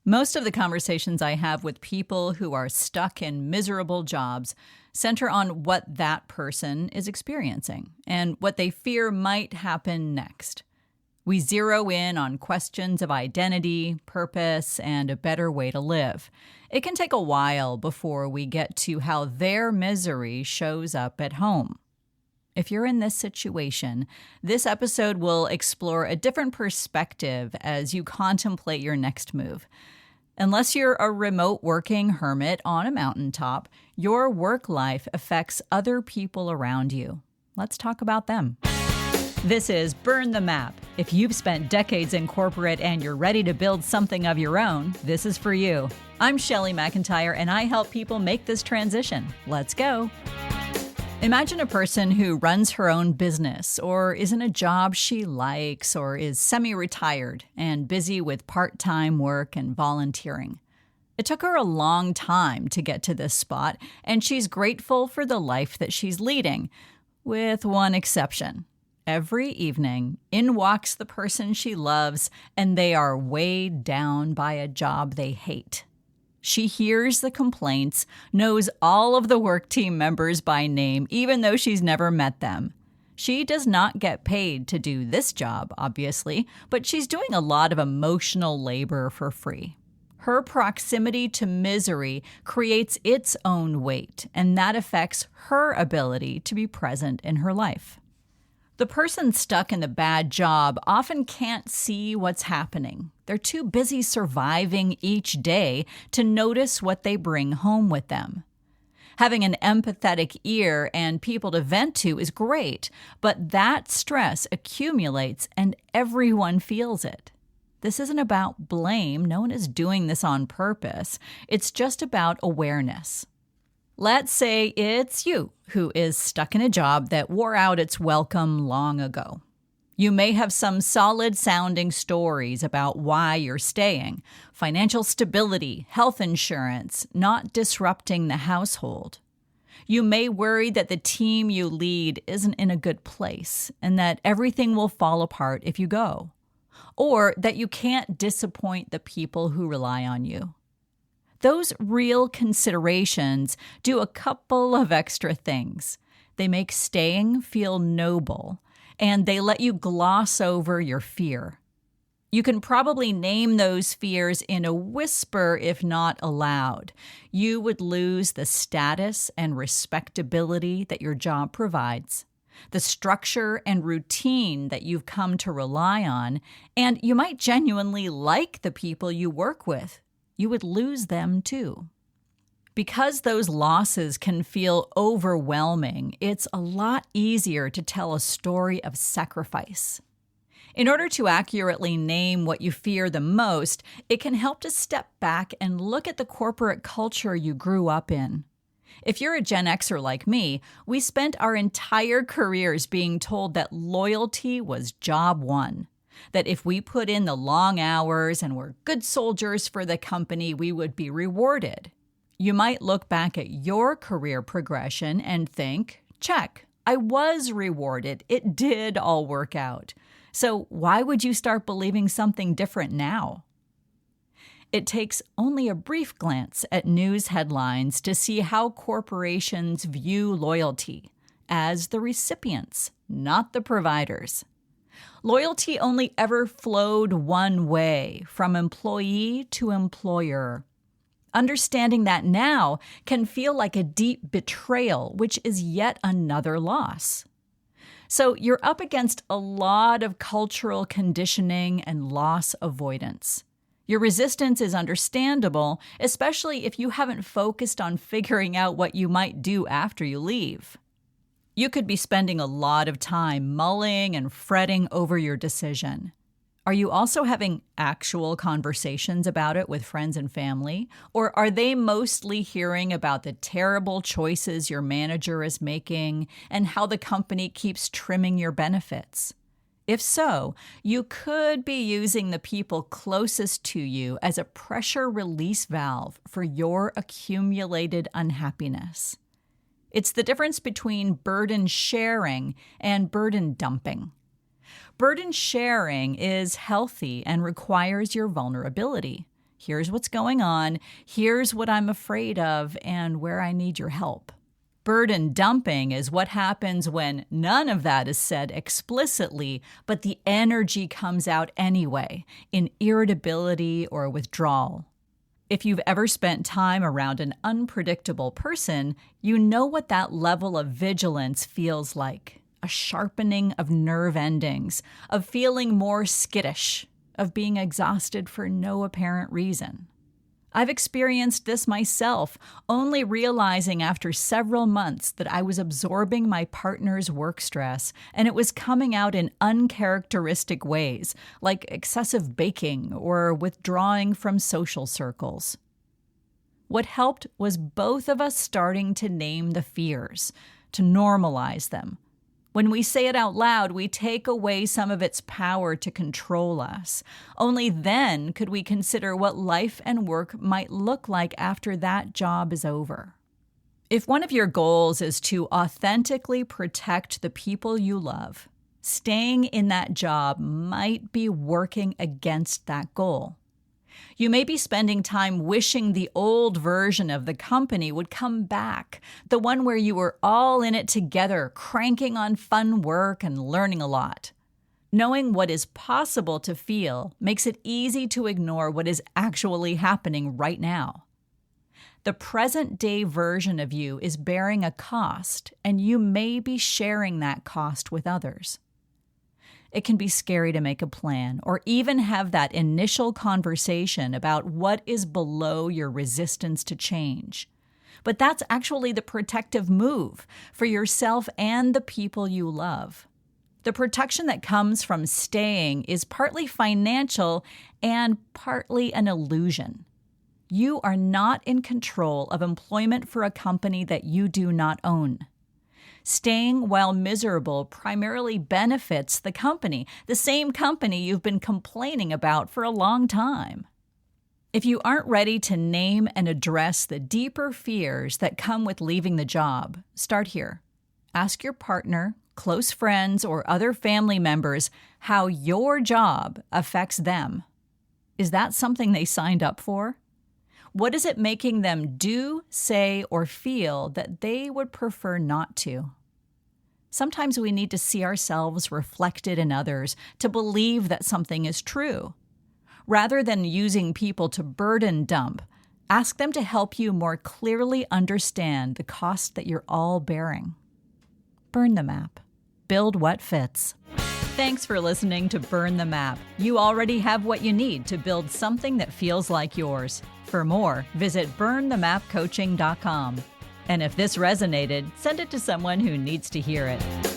Most of the conversations I have with people who are stuck in miserable jobs center on what that person is experiencing and what they fear might happen next. We zero in on questions of identity, purpose, and a better way to live. It can take a while before we get to how their misery shows up at home. If you're in this situation, this episode will explore a different perspective as you contemplate your next move. Unless you're a remote working hermit on a mountaintop, your work life affects other people around you. Let's talk about them. This is Burn the Map. If you've spent decades in corporate and you're ready to build something of your own, this is for you. I'm Shelley McIntyre, and I help people make this transition. Let's go. Imagine a person who runs her own business or is in a job she likes or is semi-retired and busy with part-time work and volunteering. It took her a long time to get to this spot, and she's grateful for the life that she's leading, with one exception. Every evening, in walks the person she loves, and they are weighed down by a job they hate. She hears the complaints, knows all of the work team members by name, even though she's never met them. She does not get paid to do this job, obviously, but she's doing a lot of emotional labor for free. Her proximity to misery creates its own weight, and that affects her ability to be present in her life. The person stuck in the bad job often can't see what's happening. They're too busy surviving each day to notice what they bring home with them. Having an empathetic ear and people to vent to is great, but that stress accumulates and everyone feels it. This isn't about blame. No one is doing this on purpose. It's just about awareness. Let's say it's you who is stuck in a job that wore out its welcome long ago. You may have some solid-sounding stories about why you're staying: financial stability, health insurance, not disrupting the household. You may worry that the team you lead isn't in a good place and that everything will fall apart if you go, or that you can't disappoint the people who rely on you. Those real considerations do a couple of extra things. They make staying feel noble, and they let you gloss over your fear. You can probably name those fears in a whisper, if not aloud. You would lose the status and respectability that your job provides, the structure and routine that you've come to rely on, and you might genuinely like the people you work with. You would lose them too. Because those losses can feel overwhelming, it's a lot easier to tell a story of sacrifice. In order to accurately name what you fear the most, it can help to step back and look at the corporate culture you grew up in. If you're a Gen Xer like me, we spent our entire careers being told that loyalty was job one. That if we put in the long hours and were good soldiers for the company, we would be rewarded. You might look back at your career progression and think, check, I was rewarded. It did all work out. So why would you start believing something different now? It takes only a brief glance at news headlines to see how corporations view loyalty as the recipients, not the providers. Loyalty only ever flowed one way, from employee to employer. Understanding that now can feel like a deep betrayal, which is yet another loss. So you're up against a lot of cultural conditioning and loss avoidance. Your resistance is understandable, especially if you haven't focused on figuring out what you might do after you leave. You could be spending a lot of time mulling and fretting over your decision. Are you also having actual conversations about it with friends and family? Or are they mostly hearing about the terrible choices your manager is making and how the company keeps trimming your benefits? If so, you could be using the people closest to you as a pressure release valve for your accumulated unhappiness. It's the difference between burden sharing and burden dumping. Burden sharing is healthy and requires your vulnerability. Here's what's going on. Here's what I'm afraid of and where I need your help. Burden dumping is what happens when none of that is said explicitly, but the energy comes out anyway, in irritability or withdrawal. If you've ever spent time around an unpredictable person, you know what that level of vigilance feels like. A sharpening of nerve endings, of feeling more skittish, of being exhausted for no apparent reason. I've experienced this myself, only realizing after several months that I was absorbing my partner's work stress, and it was coming out in uncharacteristic ways, like excessive baking or withdrawing from social circles. What helped was both of us starting to name the fears, to normalize them. When we say it out loud, we take away some of its power to control us. Only then could we consider what life and work might look like after that job is over. If one of your goals is to authentically protect the people you love, staying in that job might be working against that goal. You may be spending time wishing the old version of the company would come back, the one where you were all in it together, cranking on fun work and learning a lot. Knowing what is possible to feel makes it easy to ignore what is actually happening right now. The present-day version of you is bearing a cost, and you may be sharing that cost with others. It can be scary to make a plan or even have that initial conversation about what is below your resistance to change. But that's actually the protective move for yourself and the people you love. The protection that comes from staying is partly financial and partly an illusion. You are not in control of employment for a company that you do not own. Staying while miserable primarily benefits the company, the same company you've been complaining about for a long time. If you aren't ready to name and address the deeper fears that come with leaving the job, start here. Ask your partner, close friends, or other family members how your job affects them. Is that something they signed up for? What is it making them do, say, or feel that they would prefer not to? Sometimes we need to see ourselves reflected in others to believe that something is true. Rather than using people to burden dump, ask them to help you more clearly understand the cost that you're all bearing. Burn the map. Build what fits. Thanks for listening to Burn the Map. You already have what you need to build something that feels like yours. For more, visit burnthemapcoaching.com. And if this resonated, send it to someone who needs to hear it.